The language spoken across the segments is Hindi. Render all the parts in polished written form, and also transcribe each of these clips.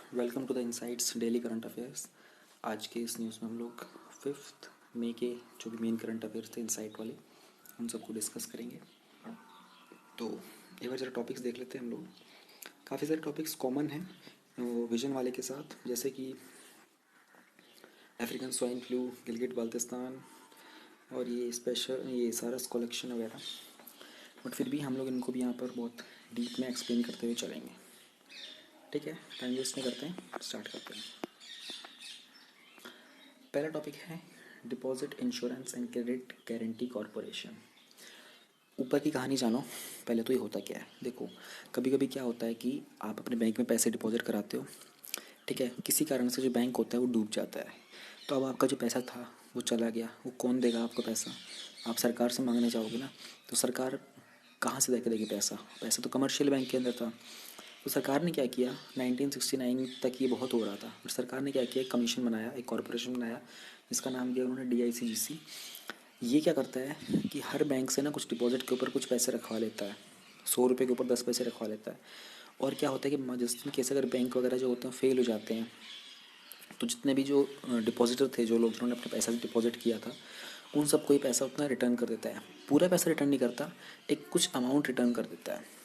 Welcome to the Insights daily current affairs. आज के इस न्यूज़ में हम लोग 5 मई के जो भी मेन करंट अफेयर्स थे इनसाइट वाले उन सबको डिस्कस करेंगे। तो एक बार ज़रा टॉपिक्स देख लेते हैं हम लोग। काफ़ी सारे टॉपिक्स कॉमन हैं वो विजन वाले के साथ, जैसे कि African swine flu, Gilgit Baltistan और ये सारस कलेक्शन वगैरह। बट फिर भी हम लोग इनको भी यहाँ पर बहुत डीप में एक्सप्लेन करते हुए चलेंगे। ठीक है, टाइम वेस्ट नहीं करते हैं, स्टार्ट करते हैं। पहला टॉपिक है deposit insurance and credit guarantee corporation. ऊपर की कहानी जानो, पहले तो ये होता क्या है। देखो, कभी कभी क्या होता है कि आप अपने बैंक में पैसे डिपॉजिट कराते हो, ठीक है। किसी कारण से जो बैंक होता है वो डूब जाता है, तो अब आपका जो पैसा था वो चला गया। वो कौन देगा आपको पैसा? आप सरकार से मांगने जाओगे ना, तो सरकार कहाँ से देके देगी पैसा? पैसा तो कमर्शियल बैंक के अंदर था। तो सरकार ने क्या किया, 1969 तक ये बहुत हो रहा था, और सरकार ने क्या किया, एक कमीशन बनाया, एक कॉरपोरेशन बनाया, जिसका नाम दिया उन्होंने DICGC। ये क्या करता है कि हर बैंक से ना कुछ डिपॉजिट के ऊपर कुछ पैसे रखवा लेता है। 100 रुपये के ऊपर 10 पैसे रखवा लेता है। और क्या होता है कि जिस केस अगर बैंक वगैरह जो होते हैं फेल हो जाते हैं, तो जितने भी जो डिपॉजिटर थे, जो लोग जिन्होंने अपने पैसा डिपॉजिट किया था, उन सबको ही पैसा उतना रिटर्न कर देता है। पूरा पैसा रिटर्न नहीं करता, एक कुछ अमाउंट रिटर्न कर देता है।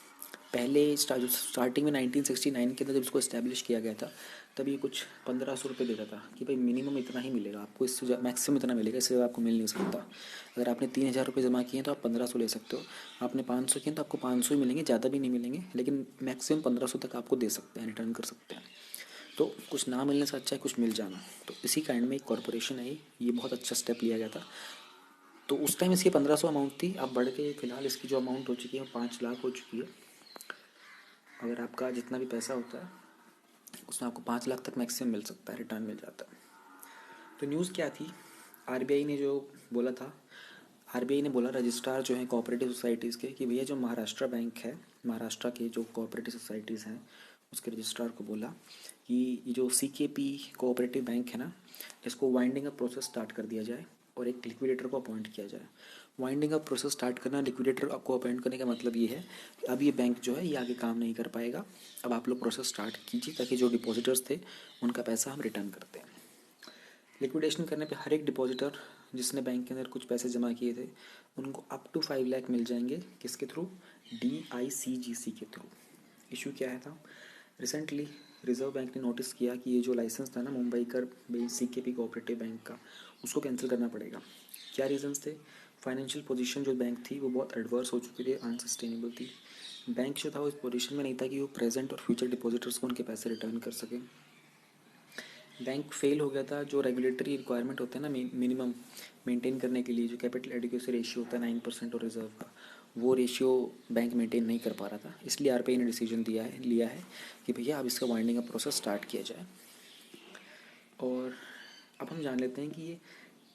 पहले स्टार्टिंग में 1969 के अंदर जब इसको इस्टेब्लिश किया गया था, तब ये कुछ 1500 रुपये देता था कि भाई मिनिमम इतना ही मिलेगा आपको, इससे मैक्सिमम इतना मिलेगा, इससे आपको मिल नहीं सकता। अगर आपने 3000 रुपये जमा किए हैं तो आप 1500 ले सकते हो, आपने 500 किए तो आपको 500 ही मिलेंगे, ज़्यादा भी नहीं मिलेंगे, लेकिन मैक्सिमम 1500 तक आपको दे सकते हैं, रिटर्न कर सकते हैं। तो कुछ ना मिलने से अच्छा है कुछ मिल जाना। तो इसी काइंड में एक कॉरपोरेशन है, ये बहुत अच्छा स्टेप लिया गया था। तो उस टाइम इसकी 1500 अमाउंट थी, अब बढ़ के फिलहाल इसकी जो अमाउंट हो चुकी है 5 लाख हो चुकी है। अगर आपका जितना भी पैसा होता है उसमें आपको 5 लाख तक मैक्सिमम मिल सकता है, रिटर्न मिल जाता है। तो न्यूज़ क्या थी, RBI ने जो बोला था, RBI ने बोला रजिस्ट्रार जो है कोऑपरेटिव सोसाइटीज़ के, कि भैया जो महाराष्ट्र बैंक है, महाराष्ट्र के जो कोऑपरेटिव सोसाइटीज़ हैं उसके रजिस्ट्रार को बोला कि ये जो CKP कोऑपरेटिव बैंक है ना, इसको वाइंडिंग अप प्रोसेस स्टार्ट कर दिया जाए और एक लिक्विडेटर को अपॉइंट किया जाए। वाइंडिंग अप प्रोसेस स्टार्ट करना, लिक्विडेटर को अपॉइंट करने का मतलब ये है कि अब ये बैंक जो है ये आगे काम नहीं कर पाएगा, अब आप लोग प्रोसेस स्टार्ट कीजिए ताकि जो डिपॉजिटर्स थे उनका पैसा हम रिटर्न करते हैं। लिक्विडेशन करने पे हर एक डिपॉजिटर जिसने बैंक के अंदर कुछ पैसे जमा किए थे उनको अप टू 5 लाख मिल जाएंगे। किसके थ्रू? DICGC के थ्रू। इशू क्या है था, रिसेंटली रिजर्व बैंक ने नोटिस किया कि ये जो लाइसेंस था ना मुंबई कर CKP कोऑपरेटिव बैंक का, उसको कैंसिल करना पड़ेगा। क्या रीजंस थे? फाइनेंशियल पोजीशन जो बैंक थी वो बहुत एडवर्स हो चुकी थी, अनसस्टेनेबल थी। बैंक जो था वो इस पोजीशन में नहीं था कि वो प्रेजेंट और फ्यूचर डिपॉजिटर्स को उनके पैसे रिटर्न कर सके। बैंक फेल हो गया था। जो रेगुलेटरी रिक्वायरमेंट होता है ना मिनिमम मेंटेन करने के लिए, जो कैपिटल एडिक्वेसी रेशियो होता है 9% और रिजर्व का, वो रेशियो बैंक मेंटेन नहीं कर पा रहा था। इसलिए RBI ने डिसीजन लिया है कि भैया अब इसका वाइंडिंग अप प्रोसेस स्टार्ट किया जाए। और अब हम जान लेते हैं कि ये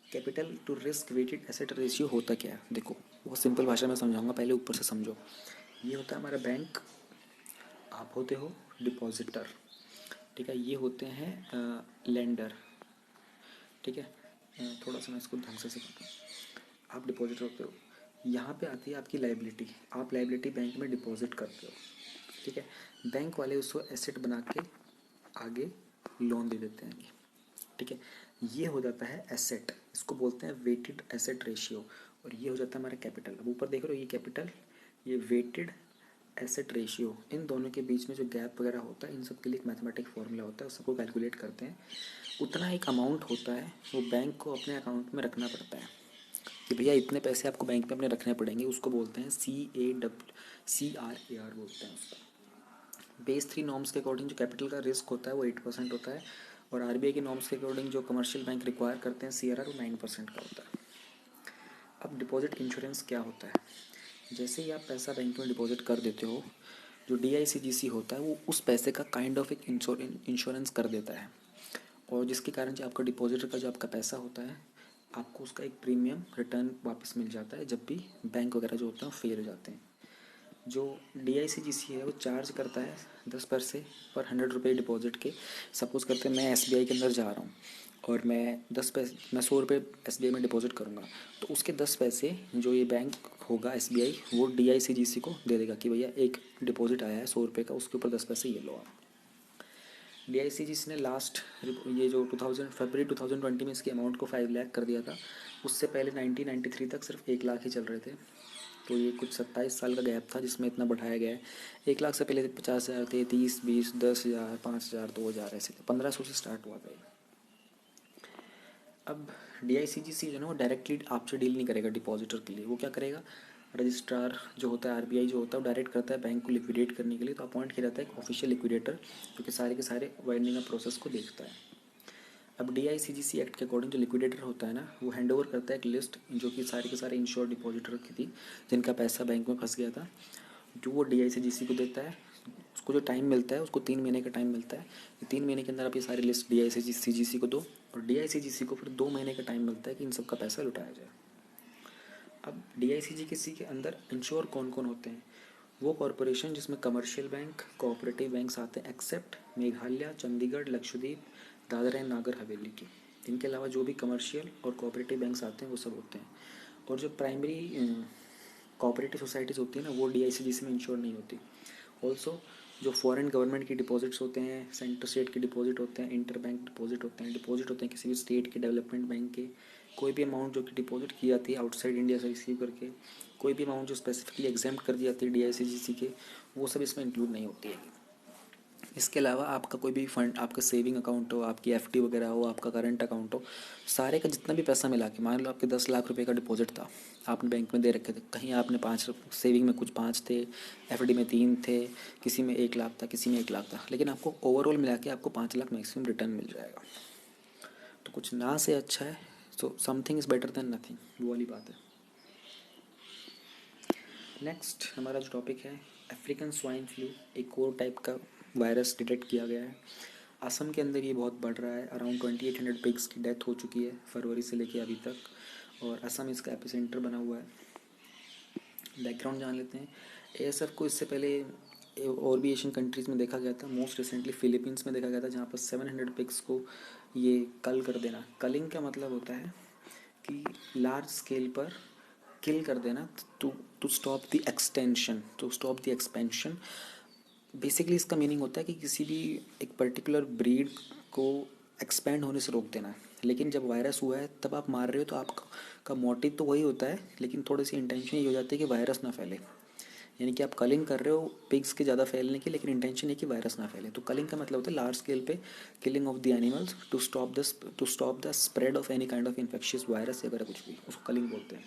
capital to risk weighted asset ratio होता क्या है। देखो, वो सिंपल भाषा में समझाऊंगा, पहले ऊपर से समझो। ये होता है हमारा बैंक, आप होते हो डिपॉजिटर, ठीक है। ये होते हैं लेंडर, ठीक है। थोड़ा सा मैं इसको ढंग से समझाता हूँ। आप डिपॉजिटर होते हो, यहाँ पे आती है आपकी लाइबिलिटी। आप लाइबिलिटी बैंक में डिपॉजिट करते हो, ठीक है। बैंक वाले उसको एसेट बना के आगे लोन दे देते हैं, ठीक है। ये हो जाता है एसेट, इसको बोलते हैं वेटेड एसेट रेशियो। और ये हो जाता है हमारा कैपिटल। अब ऊपर देख रहे हो, ये कैपिटल, ये वेटेड एसेट रेशियो, इन दोनों के बीच में जो गैप वगैरह होता है, इन सब के लिए एक मैथमेटिक फॉर्मूला होता है, उस सबको कैलकुलेट करते हैं। उतना एक अमाउंट होता है वो बैंक को अपने अकाउंट में रखना पड़ता है, कि भैया इतने पैसे आपको बैंक में अपने रखने पड़ेंगे। उसको बोलते हैं CRAR बोलते हैं उसका। बेस 3 नॉर्म्स के अकॉर्डिंग जो कैपिटल का रिस्क होता है वो 8% होता है, और RBI के नॉर्म्स के अकॉर्डिंग जो कमर्शियल बैंक रिक्वायर करते हैं CRR, वो 9% का होता है। अब डिपॉजिट इंश्योरेंस क्या होता है? जैसे ही आप पैसा बैंक में डिपॉजिट कर देते हो, जो DICGC होता है वो उस पैसे का काइंड ऑफ एक इंश्योरेंस कर देता है, और जिसके कारण जो आपका डिपॉजिटर का जो आपका पैसा होता है, आपको उसका एक प्रीमियम रिटर्न वापस मिल जाता है जब भी बैंक वगैरह जो होते हैं फेल हो जाते हैं। जो DICGC है वो चार्ज करता है 10 पैसे पर 100 रुपये डिपॉजिट के। सपोज़ करते हैं मैं SBI के अंदर जा रहा हूँ और मैं 100 रुपये SBI में डिपॉजिट करूँगा, तो उसके 10 पैसे जो ये बैंक होगा SBI, वो DICGC को दे देगा कि भैया एक डिपॉजिट आया है 100 रुपये का, उसके ऊपर 10 पैसे ये लो आप। DICGC ने लास्ट ये जो 2000 फरवरी 2020 में इसकी अमाउंट को 5 लाख कर दिया था। उससे पहले 1993 तक सिर्फ 1 लाख ही चल रहे थे। तो ये कुछ 27 साल का गैप था जिसमें इतना बढ़ाया गया है। 1 लाख से पहले 50,000 थे, 30, 20, 10,000, 5,000, 2,000 ऐसे थे। 1500 से स्टार्ट हुआ था ये। अब DICGC जो है ना वो डायरेक्टली आपसे डील नहीं करेगा डिपॉजिटर के लिए। वो क्या करेगा, रजिस्ट्रार जो होता है, RBI जो होता है, वो डायरेक्ट करता है बैंक को लिक्विडेट करने के लिए। तो अपॉइंट किया जाता है एक ऑफिशियल लिक्विडेटर जो कि सारे के सारे वाइंडिंग अप प्रोसेस को देखता है। अब DICGC एक्ट के अकॉर्डिंग जो लिक्विडेटर होता है ना, वो हैंड ओवर करता है एक लिस्ट जो कि सारे के सारे इंश्योर्ड डिपॉजिटर की थी जिनका पैसा बैंक में फंस गया था, जो वो DICGC को देता है। उसको जो टाइम मिलता है, उसको 3 महीने का टाइम मिलता है। 3 महीने के अंदर आप ये सारी लिस्ट DICGC को दो, और DICGC को फिर 2 महीने का टाइम मिलता है कि इन सब का पैसा लुटाया जाए। अब DICGC के अंदर इंश्योर कौन कौन होते हैं, वो कॉरपोरेशन जिसमें कमर्शियल बैंक, कोऑपरेटिव बैंक्स आते हैं, एक्सेप्ट मेघालय, चंडीगढ़, लक्षद्वीप, दादरा एंड नागर हवेली की। इनके अलावा जो भी कमर्शियल और कोऑपरेटिव बैंक्स आते हैं वो सब होते हैं। और जो प्राइमरी कोऑपरेटिव सोसाइटीज़ होती है ना, वो DICGC में इंश्योर नहीं होती। ऑल्सो जो फॉरेन गवर्नमेंट की डिपॉजिट्स होते हैं, सेंटर स्टेट के डिपॉजिट होते हैं, इंटर बैंक डिपॉजिट होते हैं किसी भी स्टेट के डेवलपमेंट बैंक के, कोई भी अमाउंट जो कि डिपॉजिट की जाती है आउटसाइड इंडिया से रिसीव करके, कोई भी अमाउंट जो स्पेसिफिकली एग्जाम्प्ट कर दी जाती है DICGC के, वो सब इसमें इंक्लूड नहीं होती है। इसके अलावा आपका कोई भी फंड, आपका सेविंग अकाउंट हो, आपकी FD वगैरह हो, आपका करंट अकाउंट हो, सारे का जितना भी पैसा मिला के, मान लो आपके 10 लाख रुपए का डिपॉजिट था, आपने बैंक में दे रखे थे, कहीं आपने 5, सेविंग में कुछ 5 थे, FD में 3 थे, किसी में 1 लाख था, किसी में 1 लाख था, लेकिन आपको ओवरऑल मिला के आपको 5 लाख मैक्सिमम रिटर्न मिल जाएगा। तो कुछ ना से अच्छा है। So something is better than nothing, वो वाली बात है। नेक्स्ट हमारा जो टॉपिक है, अफ्रीकन स्वाइन फ्लू, एक और टाइप का वायरस डिटेक्ट किया गया है। असम के अंदर ये बहुत बढ़ रहा है। अराउंड 2800 पिग्स की डेथ हो चुकी है फरवरी से लेके अभी तक, और असम इसका एपिसेंटर बना हुआ है। बैकग्राउंड जान लेते हैं। ASF को इससे पहले और भी एशियन कंट्रीज़ में देखा गया था। मोस्ट रिसेंटली फिलीपींस में देखा गया था, जहाँ पर 700 पिग्स को ये कल कर देना। कलिंग का मतलब होता है कि लार्ज स्केल पर किल कर देना, to stop the extension, to stop the expansion. Basically इसका मीनिंग होता है कि किसी भी एक पर्टिकुलर ब्रीड को एक्सपेंड होने से रोक देना है। लेकिन जब वायरस हुआ है तब आप मार रहे हो तो आपका मोटिव तो वही होता है, लेकिन थोड़ी सी इंटेंशन ये हो जाती है कि वायरस ना फैले। यानी कि आप कलिंग कर रहे हो पिग्स के ज़्यादा फैलने की, लेकिन इंटेंशन है कि वायरस ना फैले। तो कलिंग का मतलब होता है लार्ज स्केल पे killing of the animals to stop the spread of any kind of infectious virus वगैरह कुछ भी, उसको कलिंग बोलते हैं।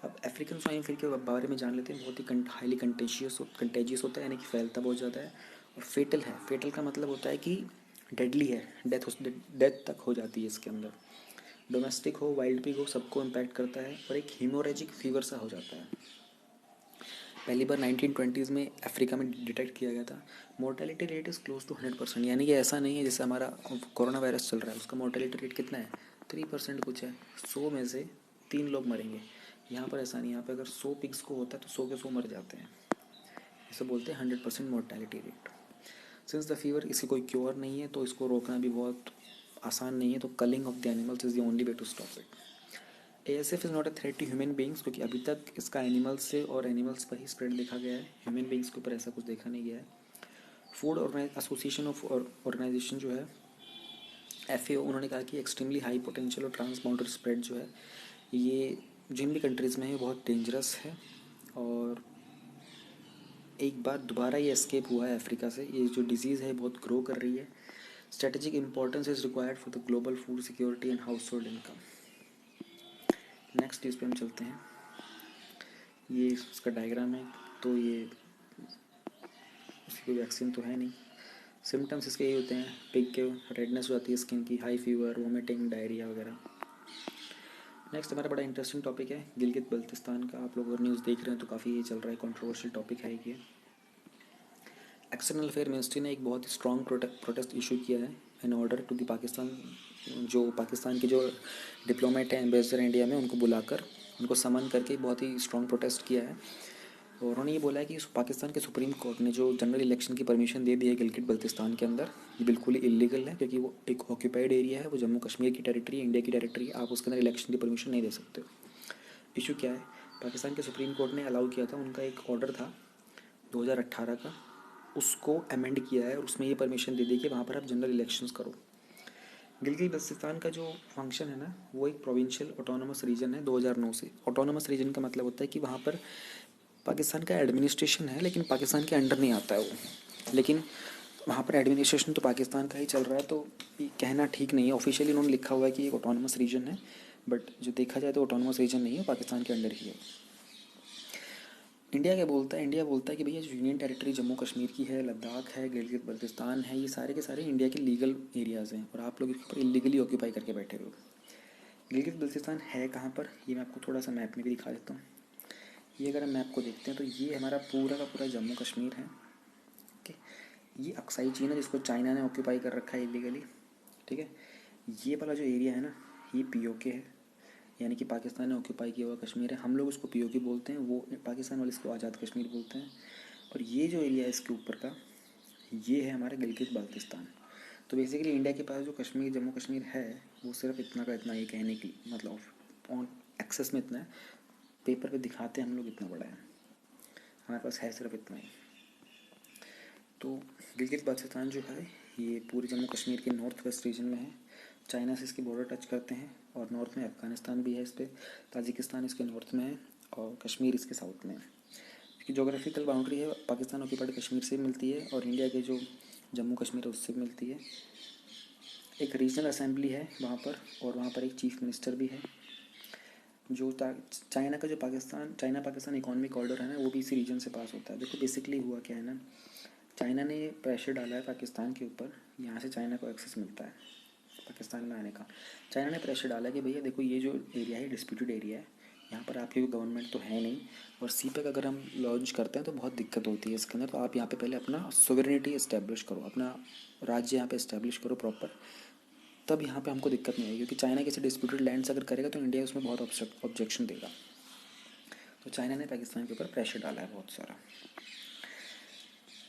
अब अफ्रीकन स्वाइन फ्लू के बारे में जान लेते हैं। बहुत ही हाईली कंटेजियस होता है, यानी कि फैलता बहुत ज़्यादा है, और फेटल है। फेटल का मतलब होता है कि डेडली है, डेथ तक हो जाती है इसके अंदर। डोमेस्टिक हो, वाइल्ड पिग हो, सबको इम्पैक्ट करता है, और एक हीमोरेजिक फीवर सा हो जाता है। पहली बार 1920s में अफ्रीका में डिटेक्ट किया गया था। Mortality rate is close to 100%, यानी कि ऐसा नहीं है जैसे हमारा कोरोना वायरस चल रहा है उसका मोर्टेलिटी रेट कितना है, 3% कुछ है। 100 में से 3 लोग मरेंगे। यहाँ पर ऐसा नहीं, यहाँ पर अगर 100 पिग्स को होता है तो 100 के 100 मर जाते हैं। इसे बोलते हैं 100% mortality rate. Since the fever, इसकी कोई क्योर नहीं है तो इसको रोकना भी बहुत आसान नहीं है। तो culling of the animals is the only way to stop it. ASF is not a threat to human beings, क्योंकि अभी तक इसका एनिमल्स से और एनिमल्स पर ही स्प्रेड देखा गया है। ह्यूमन बींग्स के ऊपर ऐसा कुछ देखा नहीं गया है। फूड एसोसिएशन ऑफ ऑर्गेनाइजेशन जो है FAO, उन्होंने कहा कि एक्सट्रीमली हाई पोटेंशियल और ट्रांसबाउंडरी स्प्रेड जो है ये जिन भी कंट्रीज़ में है बहुत डेंजरस है, और एक बार दोबारा ये एस्केप हुआ है अफ्रीका से। ये जो डिजीज़ है बहुत ग्रो कर रही है। Strategic importance is required for the global food security and house hold income. Next news पे हम चलते हैं। ये इसका डायग्राम है। तो ये उसकी कोई वैक्सीन तो है नहीं। सिम्टम्स इसके ये होते हैं, पिग के रेडनेस हो जाती है स्किन की, हाई फीवर, वोमिटिंग, डायरिया वगैरह। नेक्स्ट हमारा बड़ा इंटरेस्टिंग टॉपिक है गिलगित बल्तिस्तान का। आप लोग अगर न्यूज़ देख रहे हैं तो काफ़ी ये चल रहा है, कंट्रोवर्शियल टॉपिक है ये। एक्सटर्नल अफेयर मिनिस्ट्री ने एक बहुत ही स्ट्रॉन्ग प्रोटेस्ट इशू किया है in order to the Pakistan. जो पाकिस्तान के जो डिप्लोमेट हैं, एम्बेसडर इंडिया में, उनको बुलाकर उनको समन करके बहुत ही स्ट्रॉन्ग प्रोटेस्ट किया है। और उन्होंने ये बोला है कि पाकिस्तान के सुप्रीम कोर्ट ने जो जनरल इलेक्शन की परमिशन दे दी है गिलगित बल्तिस्तान के अंदर, ये बिल्कुल ही इलीगल है, क्योंकि वो एक ऑक्यूपाइड एरिया है, वो जम्मू कश्मीर की टेरिटरी है, इंडिया की टेरिटरी है। आप उसके अंदर इलेक्शन की परमिशन नहीं दे सकते। इशू क्या है, पाकिस्तान के सुप्रीम कोर्ट ने अलाउ किया था, उनका एक ऑर्डर था 2018 का। उसको अमेंड किया है और उसमें ये परमिशन दे दी कि वहाँ पर आप जनरल इलेक्शंस करो। गिलगित बल्तिस्तान का जो फंक्शन है ना, वो एक प्रोविंशियल ऑटोनोमस रीजन है 2009 से। ऑटोनोमस रीजन का मतलब होता है कि वहाँ पर पाकिस्तान का एडमिनिस्ट्रेशन है लेकिन पाकिस्तान के अंडर नहीं आता है वो। लेकिन वहाँ पर एडमिनिस्ट्रेशन तो पाकिस्तान का ही चल रहा है, तो ये कहना ठीक नहीं है। ऑफिशियली उन्होंने लिखा हुआ है कि एक ऑटोनोमस रीजन है, बट जो देखा जाए तो ऑटोनोमस रीजन नहीं है, पाकिस्तान के अंडर ही है। इंडिया क्या बोलता है? इंडिया बोलता है कि भैया जो यूनियन टेरिटरी जम्मू कश्मीर की है, लद्दाख है, गिलगित बल्तिस्तान है, ये सारे के सारे इंडिया के लीगल एरियाज़ हैं और आप लोग इसके ऊपर इलीगली ऑक्यूपाई करके बैठे हो। गिलगित बल्तिस्तान है कहाँ पर, ये मैं आपको थोड़ा सा मैप में भी दिखा देता हूँ। ये अगर हम मैप को देखते हैं तो ये हमारा पूरा का पूरा जम्मू कश्मीर है। ओके, ये अक्साई चीन है जिसको चाइना ने ऑक्यूपाई कर रखा है इलीगली। ठीक है, ये वाला जो एरिया है ना, ये पीओके है, यानी कि पाकिस्तान ने ऑक्यूपाई किया हुआ कश्मीर है। हम लोग उसको पीओके बोलते हैं, वो पाकिस्तान वाले इसको आज़ाद कश्मीर बोलते हैं। और ये जो एरिया है इसके ऊपर का, ये है हमारा गिलगित बाल्तिस्तान। तो बेसिकली इंडिया के पास जो कश्मीर, जम्मू कश्मीर है, वो सिर्फ इतना का इतना, ये कहने की मतलब ऑन एक्सेस में इतना है, पेपर पे दिखाते हैं हम लोग इतना बड़ा है, हमारे पास है सिर्फ इतना ही। तो गिलगित बाल्तिस्तान जो है ये पूरे जम्मू कश्मीर के नॉर्थ वेस्ट रीजन में है। चाइना से इसके बॉर्डर टच करते हैं और नॉर्थ में अफ़गानिस्तान भी है इस पर, ताजिकिस्तान इसके नॉर्थ में है और कश्मीर इसके साउथ में है। इसकी जोग्राफिकल बाउंड्री है पाकिस्तान ऑक्यूपाइड कश्मीर से मिलती है और इंडिया के जो जम्मू कश्मीर है उससे मिलती है। एक रीजनल असेंबली है वहाँ पर और वहाँ पर एक चीफ मिनिस्टर भी है। जो चाइना का जो चाइना पाकिस्तान इकोनॉमिक कॉरिडोर है ना, वो भी इसी रीजन से पास होता है। देखो बेसिकली हुआ क्या है ना, चाइना ने प्रेशर डाला है पाकिस्तान के ऊपर, यहाँ से चाइना को एक्सेस मिलता है पाकिस्तान में आने का। चाइना ने प्रेशर डाला कि भैया देखो ये जो एरिया है डिस्प्यूटेड एरिया है, यहाँ पर आपकी कोई गवर्नमेंट तो है नहीं, और सीपेक अगर हम लॉन्च करते हैं तो बहुत दिक्कत होती है इसके अंदर, तो आप यहाँ पे पहले अपना सोवरेनिटी इस्टेब्लिश करो, अपना राज्य यहाँ पे इस्टेब्लिश करो प्रॉपर, तब यहाँ पे हमको दिक्कत नहीं आएगी। क्योंकि चाइना किसी डिस्प्यूटेड लैंड से अगर करेगा तो इंडिया उसमें बहुत ऑब्जेक्शन देगा। तो चाइना ने पाकिस्तान के ऊपर प्रेशर डाला है बहुत सारा।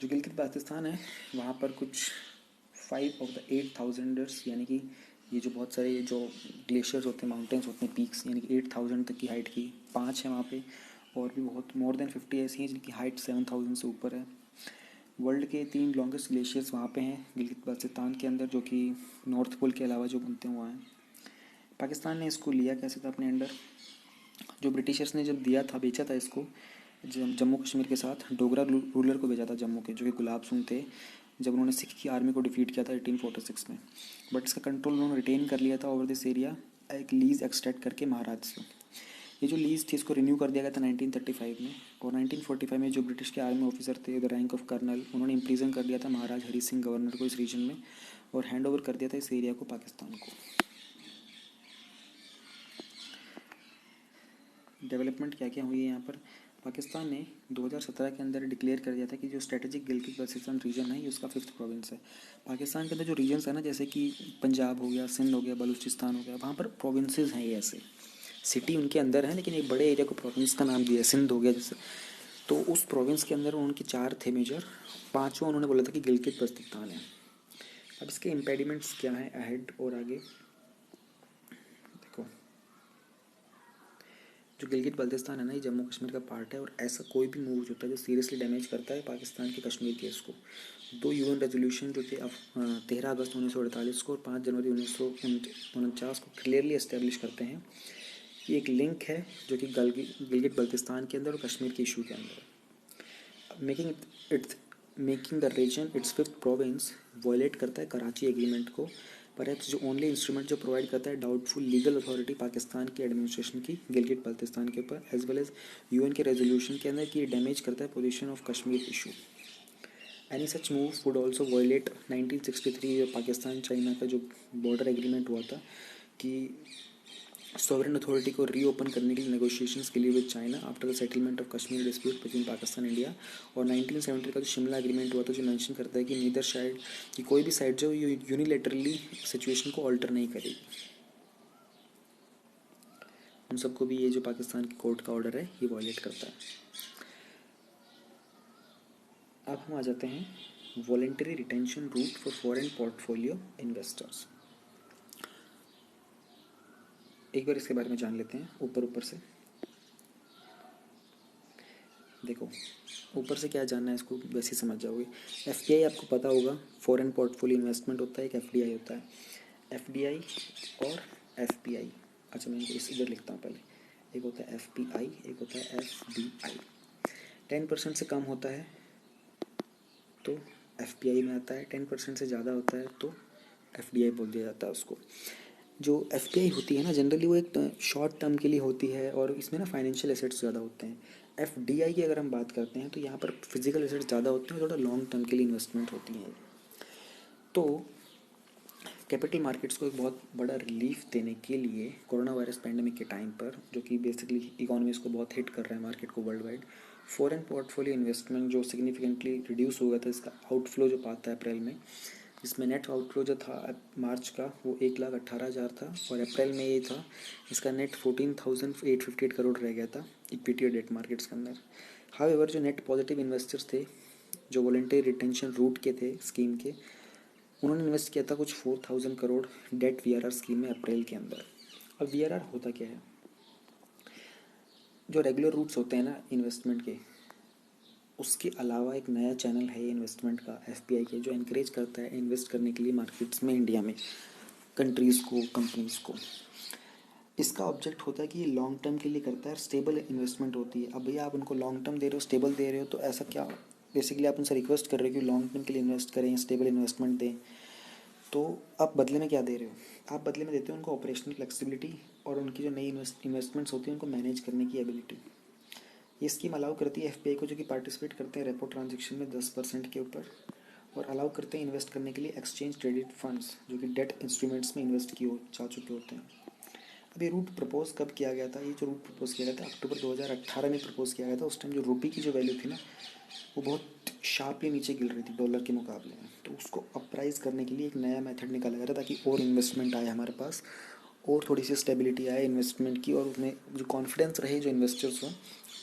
जो गिलगित बाल्तिस्तान है वहाँ पर कुछ 5 ऑफ द 8,000ers, यानी कि ये जो बहुत सारे जो ग्लेशियर्स होते हैं, माउंटेन्स होते हैं, पीक्स, यानी कि 8,000 तक की हाइट की 5 है वहाँ पे, और भी बहुत मोर देन 50 ऐसी हैं जिनकी हाइट 7,000 से ऊपर है। वर्ल्ड के 3 लॉन्गेस्ट ग्लेशियर्स वहाँ पे हैं गिलगित बाल्तिस्तान के अंदर, जो कि नॉर्थ पोल के अलावा जो बनते हैं वहाँ हैं। पाकिस्तान ने इसको लिया कैसे था अपने अंडर, जो ब्रिटिशर्स ने जब दिया था, बेचा था इसको जम्मू कश्मीर के साथ, डोगरा रूलर को भेजा था जम्मू के, जो कि गुलाब सिंह थे, जब उन्होंने सिख की आर्मी को डिफीट किया था 1846 में। बट इसका कंट्रोल उन्होंने रिटेन कर लिया था ओवर दिस एरिया एक लीज एक्सट्रैक्ट करके महाराज से। ये जो लीज थी इसको रिन्यू कर दिया गया था 1935 में, और 1945 में जो ब्रिटिश के आर्मी ऑफिसर थे द रैंक ऑफ कर्नल, उन्होंने इम्प्रीजन कर दिया था महाराज हरी सिंह गवर्नर को इस रीजन में, और हैंड ओवर कर दिया था इस एरिया को पाकिस्तान को। डेवलपमेंट क्या क्या हुई है यहाँ पर, पाकिस्तान ने 2017 के अंदर डिक्लेयर कर दिया था कि जो स्ट्रेटेजिक गिलगित बल्तिस्तान रीजन है ये उसका 5th प्रोविंस है। पाकिस्तान के अंदर जो रीजन्स है ना, जैसे कि पंजाब हो गया, सिंध हो गया, बलूचिस्तान हो गया, वहाँ पर प्रोविंसेस हैं ये ऐसे, सिटी उनके अंदर है लेकिन एक बड़े एरिया को प्रोविंस का नाम दिया है, सिंध हो गया जैसे। तो उस प्रोविंस के अंदर उनके 4 थे मेजर, 5वां उन्होंने बोला था कि गिलगित बल्तिस्तान है। अब इसके इम्पेडिमेंट्स क्या हैं अहेड और आगे देखो, जो गिलगित बल्तिस्तान है ना, ये जम्मू कश्मीर का पार्ट है, और ऐसा कोई भी मूव होता है जो सीरियसली डैमेज करता है पाकिस्तान के कश्मीर केस को, 2 यूएन रेजोल्यूशन जो थे 13 अगस्त 1948 को और 5 जनवरी 1949 को क्लियरली इस्टेब्लिश करते हैं कि एक लिंक है जो कि गिलगित बल्तिस्तान के अंदर और कश्मीर के इशू के अंदर, making the region it's 5th province, violate करता है कराची एग्रीमेंट को। परहैप्स जो ओनली इंस्ट्रूमेंट जो प्रोवाइड करता है डाउटफुल लीगल अथॉरिटी पाकिस्तान की एडमिनिस्ट्रेशन की गिलगित बल्तिस्तान के ऊपर, एज वेल एज यूएन के रेजोल्यूशन के अंदर कि ये डैमेज करता है position of Kashmir issue. Any such move would also violate 1963 Pakistan China का जो बॉर्डर एग्रीमेंट हुआ था कि सॉवरेन अथॉरिटी को रीओपन करने के लिए नेगोशिएशंस के लिए with China after the settlement of Kashmir dispute between Pakistan India, और 1970 का जो शिमला एग्रीमेंट हुआ था जो मेंशन करता है कि नीदर साइड, कि कोई भी साइड जो यूनिलेटरली सिचुएशन को ऑल्टर नहीं करेगी। उन सबको भी ये जो पाकिस्तान की कोर्ट का ऑर्डर है ये वॉयलेट करता है। अब हम आ जाते हैं voluntary retention route for foreign portfolio investors. एक बार इसके बारे में जान लेते हैं ऊपर ऊपर से। देखो ऊपर से क्या जानना है इसको वैसे ही समझ जाओगे। एफपीआई आपको पता होगा, फॉरेन पोर्टफोलियो इन्वेस्टमेंट होता है, एक एफडीआई होता है। एफडीआई और एफपीआई, अच्छा मैं इस इधर लिखता हूँ पहले, एक होता है एफपीआई, एक होता है एफडीआई। 10% से कम होता है तो एफपीआई में आता है, 10% से ज़्यादा होता है तो एफडीआई बोल दिया जाता है उसको। जो एफपीआई होती है ना जनरली वो एक शॉर्ट टर्म के लिए होती है और इसमें ना फाइनेंशियल एसेट्स ज़्यादा होते हैं। एफडीआई की अगर हम बात करते हैं तो यहाँ पर फिजिकल एसेट्स ज़्यादा होते हैं, थोड़ा लॉन्ग टर्म के लिए इन्वेस्टमेंट होती है। तो कैपिटल मार्केट्स को एक बहुत बड़ा रिलीफ देने के लिए कोरोना वायरस पैंडेमिक के टाइम पर, जो कि बेसिकली इकोनॉमीज़ को बहुत हिट कर रहा है, मार्केट को world wide, foreign portfolio investment जो सिग्निफिकेंटली रिड्यूस हो गया था, इसका आउटफ्लो जो पाता है अप्रैल में, इसमें नेट आउटफ्लो जो था मार्च का वो 1,18,000 था और अप्रैल में ये था, इसका नेट 14,858 करोड़ रह गया था इक्विटी और डेट मार्केट्स के अंदर। हाउएवर जो नेट पॉजिटिव इन्वेस्टर्स थे, जो वॉलंटरी रिटेंशन रूट के थे स्कीम के, उन्होंने इन्वेस्ट किया था कुछ 4,000 करोड़ डेट वीआरआर स्कीम में अप्रैल के अंदर। अब वीआरआर होता क्या है? जो रेगुलर रूट्स होते हैं ना इन्वेस्टमेंट के, उसके अलावा एक नया चैनल है इन्वेस्टमेंट का एफपीआई के, जो इनक्रेज करता है इन्वेस्ट करने के लिए मार्केट्स में, इंडिया में कंट्रीज़ को, कंपनीज़ को। इसका ऑब्जेक्ट होता है कि ये लॉन्ग टर्म के लिए करता है, स्टेबल इन्वेस्टमेंट होती है। अब भैया आप उनको लॉन्ग टर्म दे रहे हो, स्टेबल दे रहे हो, तो ऐसा क्या, बेसिकली आप उनसे रिक्वेस्ट कर रहे हो कि लॉन्ग टर्म के लिए इन्वेस्ट करें, स्टेबल इन्वेस्टमेंट दें, तो आप बदले में क्या दे रहे हो? आप बदले में देते हो उनको ऑपरेशनल फ्लेक्सिबिलिटी और उनकी जो नई इन्वेस्टमेंट्स होती हैं उनको मैनेज करने की एबिलिटी। ये स्कीम अलाउ करती है एफपीआई को, जो कि पार्टिसिपेट करते हैं रेपो ट्रांजेक्शन में 10% के ऊपर, और अलाउ करते हैं इन्वेस्ट करने के लिए एक्सचेंज ट्रेडेड फंड्स, जो कि डेट इंस्ट्रूमेंट्स में इन्वेस्ट किए जा चुके होते हैं। अब ये रूट प्रपोज कब किया गया था? ये जो रूट प्रपोज किया गया था अक्टूबर 2018 में प्रपोज किया गया था। उस टाइम जो रुपये की जो वैल्यू थी ना वो बहुत शार्पली नीचे गिर रही थी डॉलर के मुकाबले में, तो उसको अपराइज करने के लिए एक नया मेथड निकाला गया था ताकि और इन्वेस्टमेंट आए हमारे पास, और थोड़ी सी स्टेबिलिटी आए इन्वेस्टमेंट की, और उसमें जो कॉन्फिडेंस रहे जो इन्वेस्टर्स हों,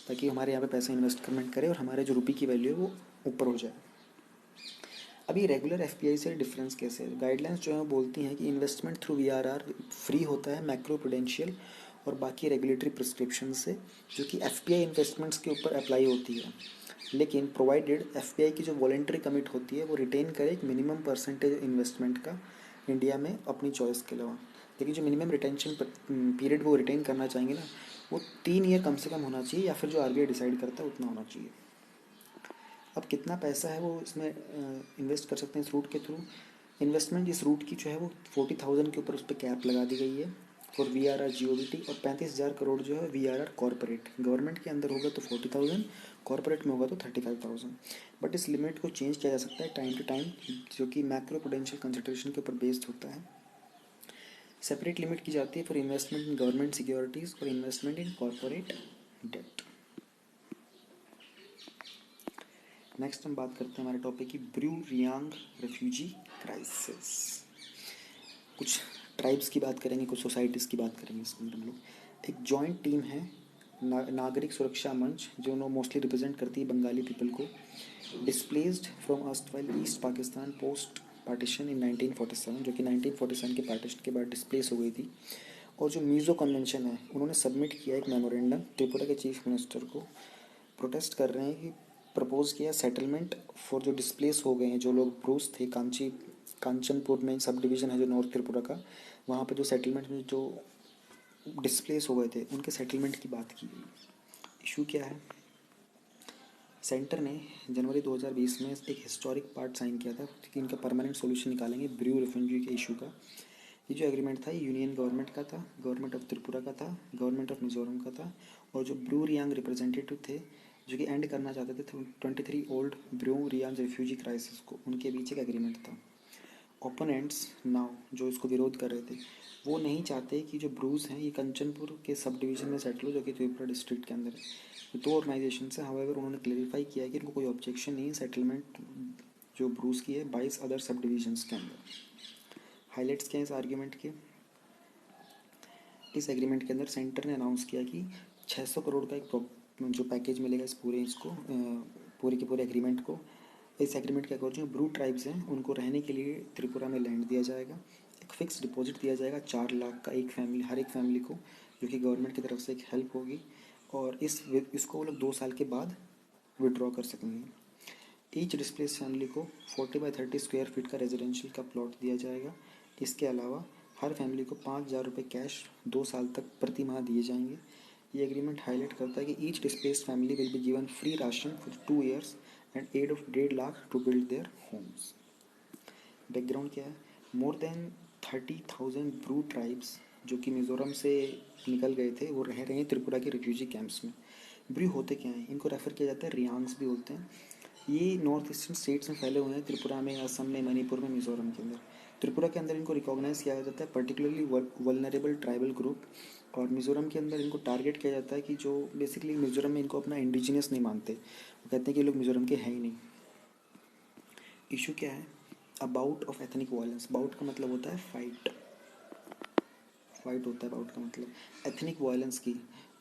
ताकि हमारे यहाँ पे पैसा इन्वेस्टमेंट करें और हमारे जो रुपये की वैल्यू है वो ऊपर हो जाए। अभी रेगुलर एफपीआई से डिफरेंस कैसे है? गाइडलाइंस जो है वो बोलती हैं कि इन्वेस्टमेंट थ्रू वीआरआर फ्री होता है मैक्रो प्रूडेंशियल और बाकी रेगुलेटरी प्रिस्क्रिप्शन से, जो कि एफपीआई इन्वेस्टमेंट्स के ऊपर अप्लाई होती है, लेकिन प्रोवाइडेड एफपीआई की जो वॉलेंट्री कमिट होती है वो रिटेन करे एक मिनिमम परसेंटेज इन्वेस्टमेंट का इंडिया में अपनी चॉइस के अलावा। लेकिन जो मिनिमम रिटेंशन पीरियड वो रिटेन करना चाहेंगे ना, वो 3 ईयर कम से कम होना चाहिए, या फिर जो आरबीआई डिसाइड करता है उतना होना चाहिए। अब कितना पैसा है वो इसमें इन्वेस्ट कर सकते हैं इस रूट के थ्रू? इन्वेस्टमेंट इस रूट की जो है वो 40,000 के ऊपर उस पर कैप लगा दी गई है फॉर वीआरआर जीओबीटी, और 35,000 करोड़ जो है वीआरआर कॉर्पोरेट, गवर्नमेंट के अंदर होगा तो 40,000, कॉर्पोरेट में होगा तो 35,000। बट इस लिमिट को चेंज किया जा सकता है टाइम टू टाइम, जो कि मैक्रो प्रूडेंशियल कंसिडरेशन के ऊपर बेस्ड होता है। सेपरेट लिमिट की जाती है for investment in government securities और investment in corporate debt. Next हम बात करते हैं हमारे टॉपिक की, ब्रू रियांग रेफ्यूजी क्राइसिस। कुछ ट्राइब्स की बात करेंगे, कुछ सोसाइटीज़ की बात करेंगे इसमें हम लोग। एक जॉइंट टीम है नागरिक सुरक्षा मंच, जो मोस्टली रिप्रेजेंट करती है बंगाली पीपल को, displaced from erstwhile east Pakistan post partition इन 1947, जो कि 1947 के पार्टीशन के बाद डिस्प्लेस हो गई थी। और जो मीज़ो कन्वेंशन है उन्होंने सबमिट किया एक मेमोरेंडम त्रिपुरा के चीफ मिनिस्टर को, प्रोटेस्ट कर रहे हैं कि प्रपोज किया सेटलमेंट फॉर जो डिस्प्लेस हो गए हैं, जो लोग ब्रूस थे कांचनपुर में सब डिवीज़न है जो नॉर्थ त्रिपुरा का, वहाँ पे जो सेटलमेंट में जो डिस्प्लेस हो गए थे उनके सेटलमेंट की बात की गई। इशू क्या है? सेंटर ने जनवरी 2020 में एक हिस्टोरिक पार्ट साइन किया था कि इनका परमानेंट सॉल्यूशन निकालेंगे ब्रू रेफ्यूजी के इशू का। ये जो एग्रीमेंट था ये यूनियन गवर्नमेंट का था, गवर्नमेंट ऑफ त्रिपुरा का था, गवर्नमेंट ऑफ मिजोरम का था, और जो ब्रू रियांग रिप्रेजेंटेटिव थे जो कि एंड करना चाहते थे 23 old Bru Reang refugee crisis को, उनके बीच एक एग्रीमेंट था। ओपोनेंट्स नाउ जो इसको विरोध कर रहे थे वो नहीं चाहते कि जो ब्रूज हैं ये कंचनपुर के सब डिवीज़न में सेटल हो, जो कि त्रिपुरा डिस्ट्रिक्ट के अंदर है। ये दो ऑर्गेनाइजेशन है, हाउएवर उन्होंने क्लेरिफाई किया है कि इनको कोई ऑब्जेक्शन नहीं है सेटलमेंट जो ब्रूज की है 22 अदर सब डिवीजन्स के अंदर। हाईलाइट्स क्या है इस आर्ग्यूमेंट के? इस एग्रीमेंट के अंदर सेंटर ने अनाउंस किया कि 600 करोड़ का एक जो पैकेज मिलेगा इस पूरे इसको पूरे के पूरे एग्रीमेंट को। इस एग्रीमेंट के अकॉर्डिंग जो ब्रू ट्राइब्स हैं उनको रहने के लिए त्रिपुरा में लैंड दिया जाएगा, एक फ़िक्स डिपॉजिट दिया जाएगा 4 लाख का एक फैमिली, हर एक फैमिली को, जो कि गवर्नमेंट की तरफ से एक हेल्प होगी। और इसको वो लोग 2 साल के बाद विड्रॉ कर सकेंगे। ईच डिस्प्लेस फैमिली को 40 बाई 30 स्क्वायर फीट का रेजिडेंशियल का प्लॉट दिया जाएगा। इसके अलावा हर फैमिली को 5,000 रुपये कैश 2 साल तक प्रति माह दिए जाएंगे। ये एग्रीमेंट हाईलाइट करता है कि each displaced family will be given free ration for 2 years and aid of 1.5 lakh to build their homes. Background क्या है? मोर देन 30,000 ब्रू ट्राइब्स जो कि मिज़ोरम से निकल गए थे, वो रह रहे हैं त्रिपुरा के रिफ्यूजी कैंप्स में। ब्रू होते क्या हैं? इनको रेफ़र किया जाता है रियांग्स भी बोलते हैं। ये नॉर्थ ईस्टर्न स्टेट्स में फैले हुए हैं, त्रिपुरा में, असम में, मणिपुर में, मिज़ोरम के अंदर। त्रिपुरा के अंदर इनको रिकॉग्नाइज किया जाता है पर्टिकुलरली वल्नरेबल ट्राइबल ग्रुप, और मिज़ोरम के अंदर इनको टारगेट किया जाता है कि जो बेसिकली मिज़ोरम में इनको अपना इंडिजिनियस नहीं मानते, वो कहते हैं कि ये लोग मिज़ोरम के हैं ही नहीं। इशू क्या है? About of ethnic violence. Bout का मतलब होता है फाइट, फाइट होता है बाउट का मतलब एथनिक वायलेंस की,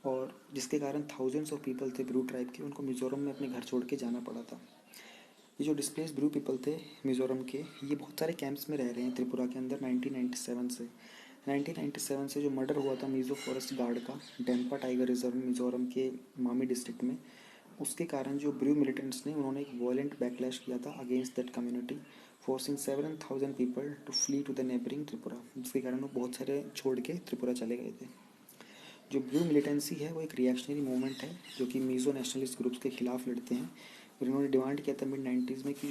और जिसके कारण थाउजेंड्स ऑफ पीपल थे ब्रू ट्राइब के, उनको मिज़ोरम में अपने घर छोड़ के जाना पड़ा था। ये जो डिस्प्लेस ब्रू पीपल थे मिज़ोरम के, ये बहुत सारे कैंप्स में रह रहे हैं त्रिपुरा के अंदर 1997 से जो मर्डर हुआ था मिज़ो फॉरेस्ट गार्ड का डेम्पा टाइगर रिजर्व मिज़ोरम के मामी डिस्ट्रिक्ट में, उसके कारण जो ब्रू मिलिटेंट्स ने, उन्होंने एक वॉयलेंट बैकलैश किया था against that community, forcing 7,000 people to flee to the neighbouring Tripura, जिसके कारण वो बहुत सारे छोड़ के त्रिपुरा चले गए थे। जो ब्रू मिलिटेंसी है वो एक रिएक्शनरी मूवमेंट है जो कि मीज़ो नेशनलिस्ट ग्रुप्स के खिलाफ लड़ते हैं। और इन्होंने डिमांड किया था मिड-90s में कि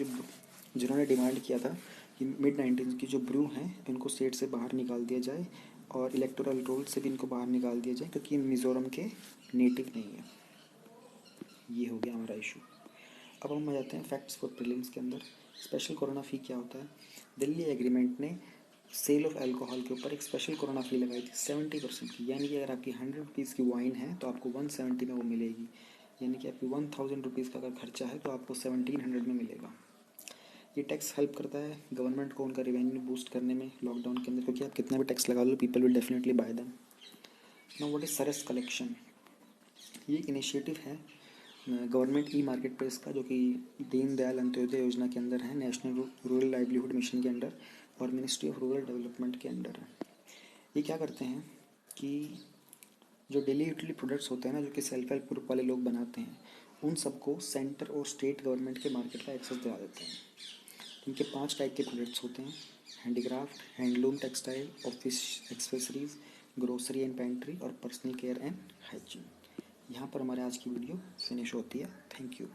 जिन्होंने डिमांड किया था कि मिड-90s की जो ब्रू हैं इनको स्टेट से बाहर निकाल दिया जाए और इलेक्टोरल रोल से भी इनको बाहर निकाल दिया जाए, क्योंकि मिज़ोरम के नेटिव नहीं है। ये हो गया हमारा इशू। अब हम आ जाते हैं फैक्ट्स फॉर प्रीलिम्स के अंदर। स्पेशल कोरोना फ़ी क्या होता है? दिल्ली एग्रीमेंट ने सेल ऑफ अल्कोहल के ऊपर एक स्पेशल कोरोना फ़ी लगाई थी 70% की, यानी कि अगर आपकी 100 रुपीज़ की वाइन है तो आपको 170 में वो मिलेगी, यानी कि आपकी 1000 रुपीज़ का अगर खर्चा है तो आपको 1700 में मिलेगा। ये टैक्स हेल्प करता है गवर्नमेंट को उनका रेवेन्यू बूस्ट करने में लॉकडाउन के अंदर, क्योंकि आप कितना भी टैक्स लगा लो people will definitely buy them. Now what is Saras collection? ये एक इनिशिएटिव है गवर्नमेंट ई मार्केट प्लेस का, जो कि दीनदयाल अंत्योदय योजना के अंदर है, नेशनल रूरल लाइवलीहुड मिशन के अंडर और मिनिस्ट्री ऑफ रूरल डेवलपमेंट के अंडर है। ये क्या करते हैं कि जो डेली यूटिलिटी प्रोडक्ट्स होते हैं ना, जो कि सेल्फ हेल्प ग्रुप वाले लोग बनाते हैं, उन सबको सेंटर और स्टेट गवर्नमेंट के मार्केट का एक्सेस दिला देते हैं। इनके 5 टाइप के प्रोडक्ट्स होते हैं: handicraft, handloom, textile, office accessories, grocery and pantry और पर्सनल केयर एंड हाइजीन। यहाँ पर हमारे आज की वीडियो फिनिश होती है। Thank you.